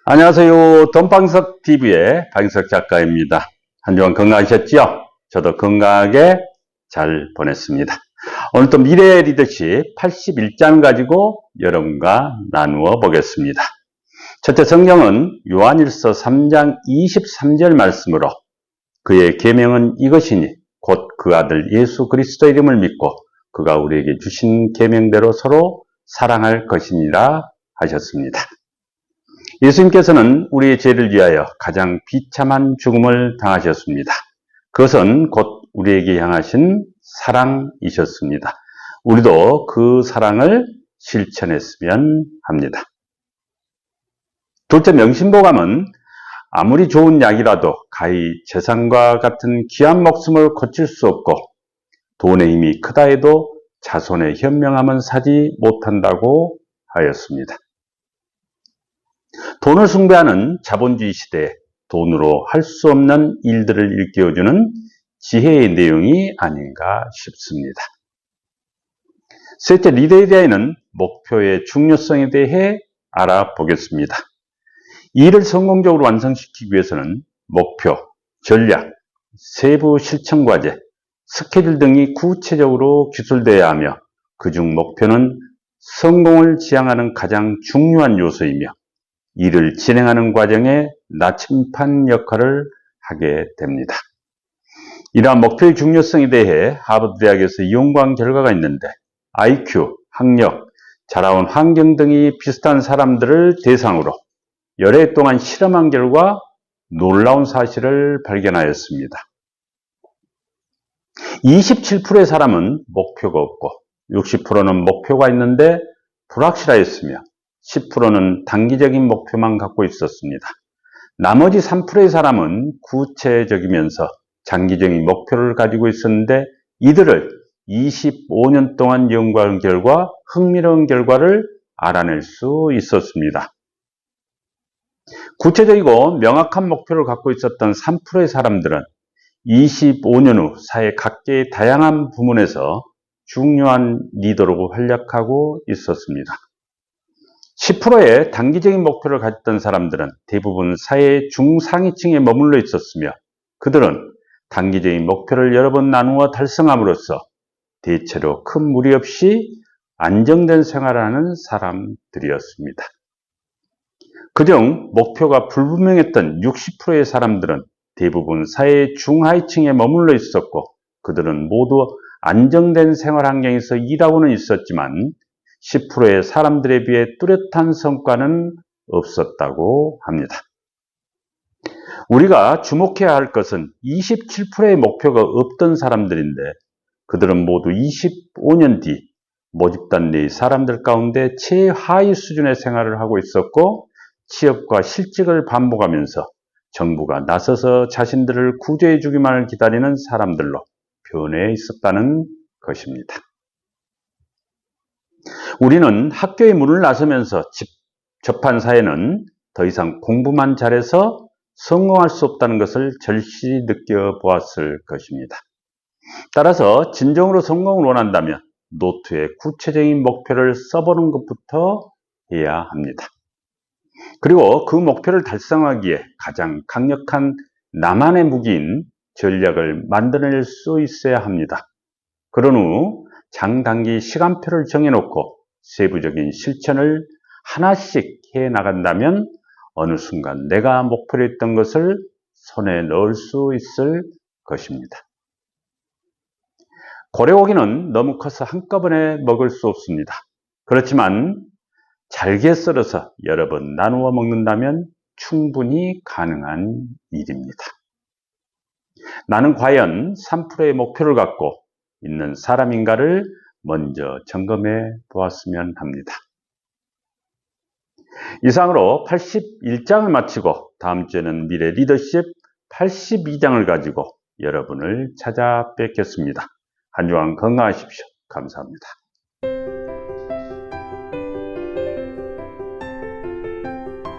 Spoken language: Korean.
안녕하세요. 돈방석TV의 방석 작가입니다. 한 주간 건강하셨죠? 저도 건강하게 잘 보냈습니다. 오늘 또 미래 리더십 81장 가지고 여러분과 나누어 보겠습니다. 첫째, 성경은 요한일서 3장 23절 말씀으로 그의 계명은 이것이니 곧 그 아들 예수 그리스도 이름을 믿고 그가 우리에게 주신 계명대로 서로 사랑할 것이니라 하셨습니다. 예수님께서는 우리의 죄를 위하여 가장 비참한 죽음을 당하셨습니다. 그것은 곧 우리에게 향하신 사랑이셨습니다. 우리도 그 사랑을 실천했으면 합니다. 둘째, 명심보감은 아무리 좋은 약이라도 가히 재산과 같은 귀한 목숨을 고칠 수 없고 돈의 힘이 크다 해도 자손의 현명함은 사지 못한다고 하였습니다. 돈을 숭배하는 자본주의 시대에 돈으로 할 수 없는 일들을 일깨워주는 지혜의 내용이 아닌가 싶습니다. 셋째, 리더에 대한 목표의 중요성에 대해 알아보겠습니다. 일을 성공적으로 완성시키기 위해서는 목표, 전략, 세부 실천 과제, 스케줄 등이 구체적으로 기술되어야 하며 그중 목표는 성공을 지향하는 가장 중요한 요소이며 일을 진행하는 과정에 나침반 역할을 하게 됩니다. 이러한 목표의 중요성에 대해 하버드 대학에서 연구한 결과가 있는데 IQ, 학력, 자라온 환경 등이 비슷한 사람들을 대상으로 열해 동안 실험한 결과 놀라운 사실을 발견하였습니다. 27%의 사람은 목표가 없고 60%는 목표가 있는데 불확실하였으며 10%는 단기적인 목표만 갖고 있었습니다. 나머지 3%의 사람은 구체적이면서 장기적인 목표를 가지고 있었는데 이들을 25년 동안 연구한 결과 흥미로운 결과를 알아낼 수 있었습니다. 구체적이고 명확한 목표를 갖고 있었던 3%의 사람들은 25년 후 사회 각계의 다양한 부문에서 중요한 리더로 활약하고 있었습니다. 10%의 단기적인 목표를 가졌던 사람들은 대부분 사회의 중상위층에 머물러 있었으며 그들은 단기적인 목표를 여러 번 나누어 달성함으로써 대체로 큰 무리 없이 안정된 생활을 하는 사람들이었습니다. 그중 목표가 불분명했던 60%의 사람들은 대부분 사회의 중하위층에 머물러 있었고 그들은 모두 안정된 생활 환경에서 일하고는 있었지만 10%의 사람들에 비해 뚜렷한 성과는 없었다고 합니다. 우리가 주목해야 할 것은 27%의 목표가 없던 사람들인데 그들은 모두 25년 뒤 모집단 내의 사람들 가운데 최하위 수준의 생활을 하고 있었고 취업과 실직을 반복하면서 정부가 나서서 자신들을 구조해 주기만을 기다리는 사람들로 변해 있었다는 것입니다. 우리는 학교의 문을 나서면서 접한 사회는 더 이상 공부만 잘해서 성공할 수 없다는 것을 절실히 느껴보았을 것입니다. 따라서 진정으로 성공을 원한다면 노트에 구체적인 목표를 써보는 것부터 해야 합니다. 그리고 그 목표를 달성하기에 가장 강력한 나만의 무기인 전략을 만들어낼 수 있어야 합니다. 그런 후 장단기 시간표를 정해놓고 세부적인 실천을 하나씩 해나간다면 어느 순간 내가 목표로 했던 것을 손에 넣을 수 있을 것입니다. 고래고기는 너무 커서 한꺼번에 먹을 수 없습니다. 그렇지만 잘게 썰어서 여러 번 나누어 먹는다면 충분히 가능한 일입니다. 나는 과연 3%의 목표를 갖고 있는 사람인가를 먼저 점검해 보았으면 합니다. 이상으로 81장을 마치고 다음 주에는 미래 리더십 82장을 가지고 여러분을 찾아뵙겠습니다. 한 주간 건강하십시오. 감사합니다.